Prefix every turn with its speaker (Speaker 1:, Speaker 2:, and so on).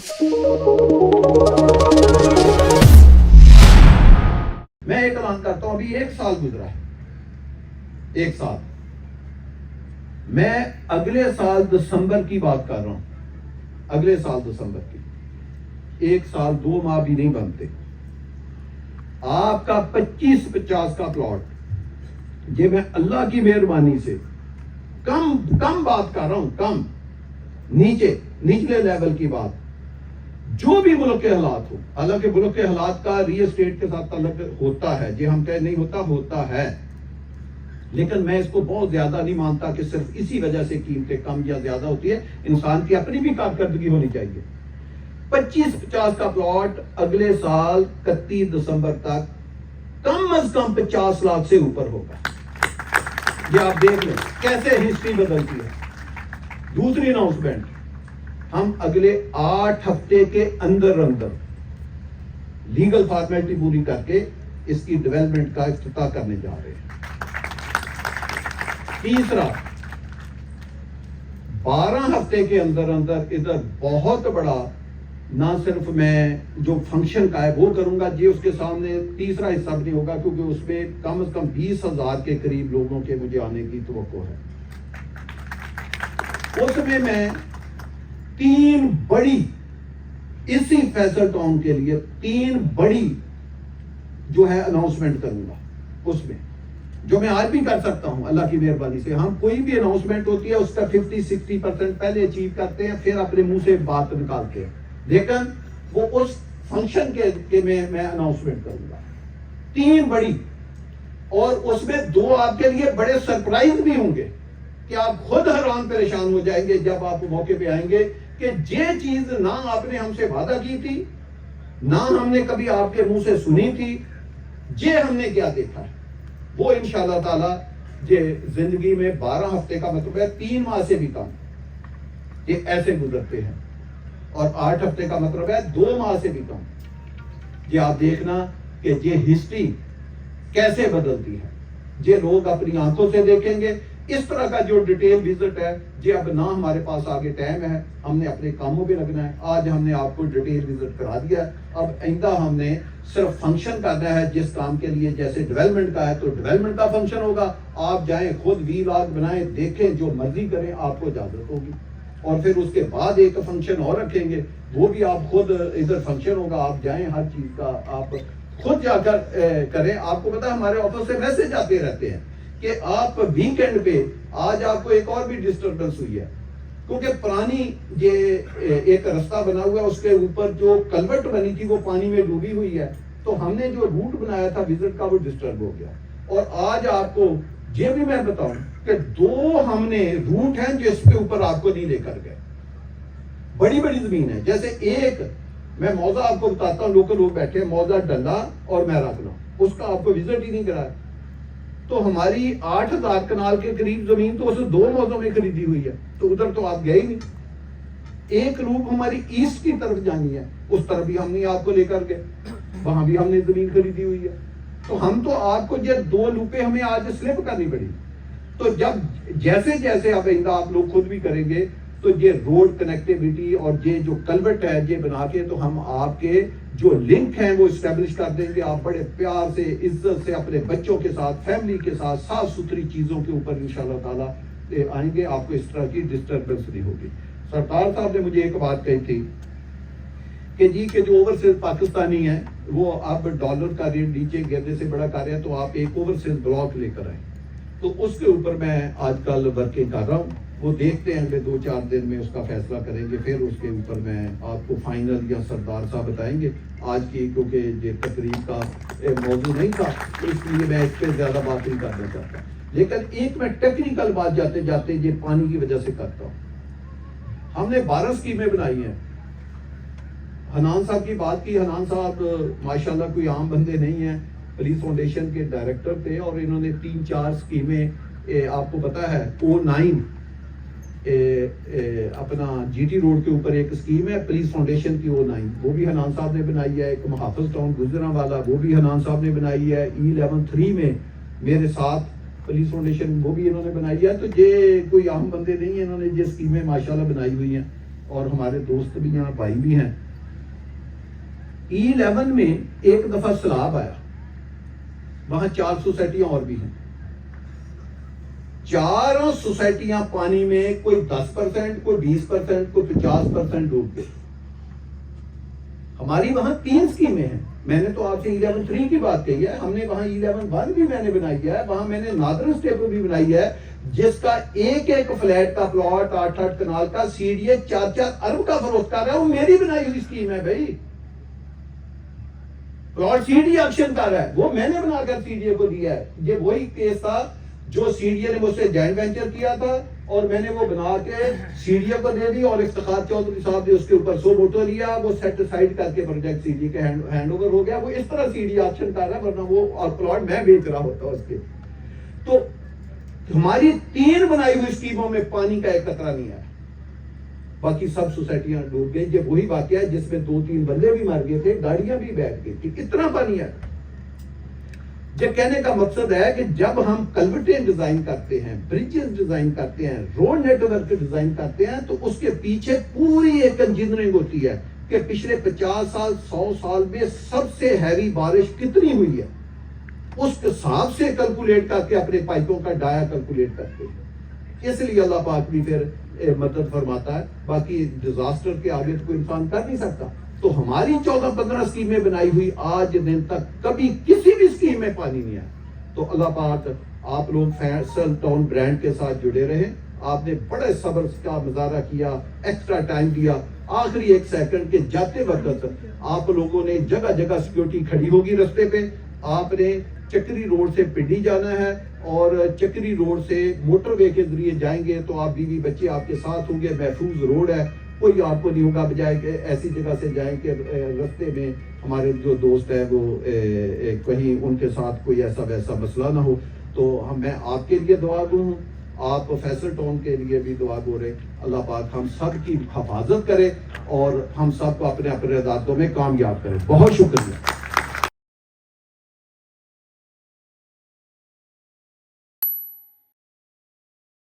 Speaker 1: میں ایک اعلان کرتا ہوں، ابھی 1 سال گزرا ہے، 1 سال، میں اگلے سال دسمبر کی بات کر رہا ہوں، اگلے سال دسمبر کی، 1 سال 2 ماہ بھی نہیں بنتے، آپ کا 25-50 کا پلاٹ، یہ میں اللہ کی مہربانی سے کم بات کر رہا ہوں، کم نچلے لیول کی بات، جو بھی ملک کے حالات ہو، حالانکہ ملک کے حالات کا ریل اسٹیٹ کے ساتھ تعلق ہوتا ہے، جی ہم کہہ نہیں ہوتا ہے، لیکن میں اس کو بہت زیادہ نہیں مانتا کہ صرف اسی وجہ سے قیمتیں کم یا زیادہ ہوتی ہے، انسان کی اپنی بھی کارکردگی ہونی چاہیے۔ 25-50 کا پلاٹ اگلے سال 31 دسمبر تک کم از کم 50 لاکھ سے اوپر ہوگا، یہ آپ دیکھ لیں کیسے ہسٹری بدلتی ہے۔ دوسری اناؤنسمنٹ، ہم اگلے 8 ہفتے کے اندر لیگل فارمیلٹی پوری کر کے اس کی ڈیولپمنٹ کا افتتاح کرنے جا رہے ہیں۔ تیسرا، 12 ہفتے کے اندر ادھر بہت بڑا، نہ صرف میں جو فنکشن کا ہے وہ کروں گا، جی اس کے سامنے تیسرا حصہ بھی نہیں ہوگا، کیونکہ اس میں کم از کم 20,000 کے قریب لوگوں کے مجھے آنے کی توقع ہے۔ اس میں 3 بڑی، اسی فیصل ٹاؤن کے لیے 3 بڑی جو ہے اناؤنسمنٹ کروں گا، اس میں جو میں آج بھی کر سکتا ہوں اللہ کی مہربانی سے۔ ہم کوئی بھی اناؤنسمنٹ ہوتی ہے اس کا 50-60% پہلے اچیو کرتے ہیں، پھر اپنے منہ سے بات نکالتے ہیں، لیکن وہ اس فنکشن کے میں اناؤنسمنٹ کروں گا 3 بڑی، اور اس میں 2 آپ کے لیے بڑے سرپرائز بھی ہوں گے کہ آپ خود حیران پریشان ہو جائیں گے جب آپ موقع پہ آئیں گے کہ یہ چیز نہ آپ نے ہم سے وعدہ کی تھی، نہ ہم نے کبھی آپ کے منہ سے سنی تھی، یہ ہم نے کیا دیکھا ہے وہ انشاءاللہ تعالی یہ زندگی میں 12 ہفتے کا مطلب ہے 3 ماہ سے بھی کم، یہ ایسے گزرتے ہیں، اور 8 ہفتے کا مطلب ہے 2 ماہ سے بھی کم۔ یہ آپ دیکھنا کہ یہ ہسٹری کیسے بدلتی ہے، یہ لوگ اپنی آنکھوں سے دیکھیں گے۔ اس طرح کا جو ڈیٹیل وزٹ ہے، جی اب نہ ہمارے پاس آگے ٹائم ہے، ہم نے اپنے کاموں پہ لگنا ہے، آج ہم نے آپ کو ڈیٹیل وزٹ کرا دیا ہے، اب آئندہ ہم نے صرف فنکشن کرنا ہے، جس کام کے لیے جیسے ڈیولپمنٹ کا ہے تو ڈیولپمنٹ کا فنکشن ہوگا، آپ جائیں خود ویلاگ بنائیں، دیکھیں، جو مرضی کریں، آپ کو اجازت ہوگی، اور پھر اس کے بعد ایک فنکشن اور رکھیں گے، وہ بھی آپ خود ادھر فنکشن ہوگا، آپ جائیں، ہر چیز کا آپ خود جا کر کریں۔ آپ کو پتا ہے ہمارے آفس سے میسج آتے رہتے ہیں کہ آپ ویکینڈ پہ، آج آپ کو ایک اور بھی ڈسٹربنس ہوئی ہے، کیونکہ پرانی یہ ایک رستہ بنا ہوا ہے، اس کے اوپر جو کلوٹ بنی تھی وہ پانی میں ڈوبی ہوئی ہے، تو ہم نے جو روٹ بنایا تھا وزٹ کا وہ ڈسٹرب ہو گیا، اور آج آپ کو یہ بھی میں بتاؤں کہ 2 ہم نے روٹ ہیں جس کے اوپر آپ کو نہیں لے کر گئے، بڑی بڑی زمین ہے، جیسے ایک میں موضع آپ کو بتاتا ہوں، لوکل لوگ بیٹھے ہیں، موضع ڈلہ اور مہرا کلام، اس کا آپ کو وزٹ ہی نہیں کرایا، تو ہماری 8,000 کنال کے قریب زمین تو اسے 2 موضوع میں خریدی ہوئی ہے، تو ادھر تو آپ گئے ہی نہیں۔ ایک لوپ ہماری ایسٹ کی طرف جانی ہے، اس طرف بھی ہم نہیں آپ کو لے کر گئے، وہاں بھی ہم نے زمین خریدی ہوئی ہے، تو ہم تو آپ کو یہ 2 لوپیں ہمیں آج سلپ کرنی پڑی، تو جب جیسے اب آئندہ آپ لوگ خود بھی کریں گے تو یہ روڈ کنیکٹیویٹی اور یہ جو کلوٹ ہے یہ بنا کے تو ہم آپ کے جو لنک ہیں وہ اسٹیبلش کر دیں گے، آپ بڑے پیار سے، عزت سے اپنے بچوں کے ساتھ، فیملی کے ساتھ، صاف ستھری چیزوں کے اوپر انشاءاللہ تعالی آئیں گے، آپ کو اس طرح کی ڈسٹربنس نہیں ہوگی۔ سرکار صاحب نے مجھے ایک بات کہی تھی کہ جی کہ جو اوورسیز پاکستانی ہیں وہ اب ڈالر کا ریٹ نیچے گرنے سے بڑا کر رہے ہیں، تو آپ ایک اوورسیز بلاک لے کر آئیں، تو اس کے اوپر میں آج کل ورکنگ کر رہا ہوں، وہ دیکھتے ہیں کہ 2-4 دن میں اس کا فیصلہ کریں گے، پھر اس کے اوپر میں آپ کو فائنل یا سردار صاحب بتائیں گے۔ آج کی کیونکہ یہ تقریب کا موضوع نہیں تھا، اس لیے میں اس پہ زیادہ بات نہیں کرنا چاہتا، لیکن ایک میں ٹیکنیکل بات جاتے جاتے یہ پانی کی وجہ سے کرتا ہوں۔ ہم نے 12 اسکیمیں بنائی ہیں، حنان صاحب کی بات کی، حنان صاحب ماشاءاللہ کوئی عام بندے نہیں ہیں، پولیس فاؤنڈیشن کے ڈائریکٹر تھے، اور انہوں نے 3-4 اسکیمیں، آپ کو پتا ہے O9 اپنا جی ٹی روڈ کے اوپر ایک اسکیم ہے پولیس فاؤنڈیشن کی O9، وہ بھی حنان صاحب نے بنائی ہے، ایک محافظ ٹاؤن گجرانوالہ وہ بھی حنان صاحب نے بنائی ہے، E11-3 میں میرے ساتھ پولیس فاؤنڈیشن وہ بھی انہوں نے بنائی ہے، تو یہ کوئی عام بندے نہیں ہیں، انہوں نے یہ اسکیمیں ماشاءاللہ بنائی ہوئی ہیں۔ اور ہمارے دوست بھی ہیں، بھائی بھی ہیں. E11 میں ایک دفعہ سیلاب آیا، وہاں 4 سوسائٹیاں اور بھی ہیں، چاروں سوسائٹیاں پانی میں کوئی 10%، کوئی 20%، کوئی 50% ڈوب گئے. ہماری وہاں 3 اسکیمیں ہیں. میں نے تو آپ سے 11-3 کی بات کہی ہے، ہم نے وہاں 11-1 بھی میں نے بنائی ہے، وہاں میں نے نادر اسٹیپ بھی بنائی ہے، جس کا ایک فلیٹ کا پلاٹ 8 کنال کا CDA 4 ارب کا فروخت کر رہا ہے. وہ میری بنائی ہوئی اسکیم ہے بھائی. پلاٹ CDA ایکشن کر رہا ہے، وہ میں نے بنا کر CDA کو دیا ہے. یہ وہی کیس تھا جو CDA نے مجھ سے جوائنٹ وینچر کیا تھا، اور میں نے وہ بنا کے CDA کو دے دی، اور افتخار چودھری صاحب نے اس کے اوپر 100 ووٹو لیا، وہ سیٹ سائڈ کر کے پروجیکٹ CDA کے ہینڈ اوور ہو گیا. وہ اس طرح CDA ایکشن کر رہا ہے، ورنہ وہ اور پلاٹ میں بیچ رہا ہوتا اس کے. تو ہماری 3 بنائی ہوئی اسکیموں میں پانی کا ایک قطرہ نہیں آیا، باقی سب سوسائٹیاں ڈوب گئی. یہ وہی واقعہ ہے جس میں 2-3 بندے بھی مر گئے تھے، گاڑیاں بھی بیٹھ گئی تھی. کتنا پانی ہے. یہ کہنے کا مقصد ہے کہ جب ہم کلوٹیں ڈیزائن کرتے ہیں، برجز ڈیزائن کرتے ہیں، روڈ نیٹ ورک ڈیزائن کرتے ہیں، تو اس کے پیچھے پوری ایک انجینئرنگ ہوتی ہے کہ پچھلے 50 سال 100 سال میں سب سے ہیوی بارش کتنی ہوئی ہے، اس حساب سے کیلکولیٹ کر کے اپنے پائپوں کا ڈایا کیلکولیٹ کرتے ہیں. اس لیے اللہ پاک بھی پھر مدد فرماتا ہے. باقی ڈیزاسٹر کے آگے تو کوئی انسان کر نہیں سکتا. تو ہماری 14-15 اسکیمیں بنائی ہوئی، آج دن تک کبھی کسی بھی اسکیم میں پانی نہیں آیا. تو اللہ پاک آپ لوگ فیصل ٹاؤن برانڈ کے ساتھ جڑے رہے. آپ نے بڑے صبر کا مظاہرہ کیا، ایکسٹرا ٹائم دیا. آخری 1 سیکنڈ کے جاتے وقت آپ لوگوں نے جگہ جگہ سیکورٹی کھڑی ہوگی رستے پہ. آپ نے چکری روڈ سے پنڈی جانا ہے، اور چکری روڈ سے موٹر وے کے ذریعے جائیں گے تو آپ بیوی بچے آپ کے ساتھ ہوں گے. محفوظ روڈ ہے، کوئی آپ کو نہیں ہوگا، بجائے کہ ایسی جگہ سے جائیں کہ رستے میں ہمارے جو دوست ہیں وہ کہیں ان کے ساتھ کوئی ایسا ویسا مسئلہ نہ ہو. تو میں آپ کے لیے دعا گو ہوں، آپ فیصل ٹاؤن کے لیے بھی دعا گو رہے. اللہ پاک ہم سب کی حفاظت کرے اور ہم سب کو اپنے اپنے ارادوں میں کامیاب کرے. بہت شکریہ.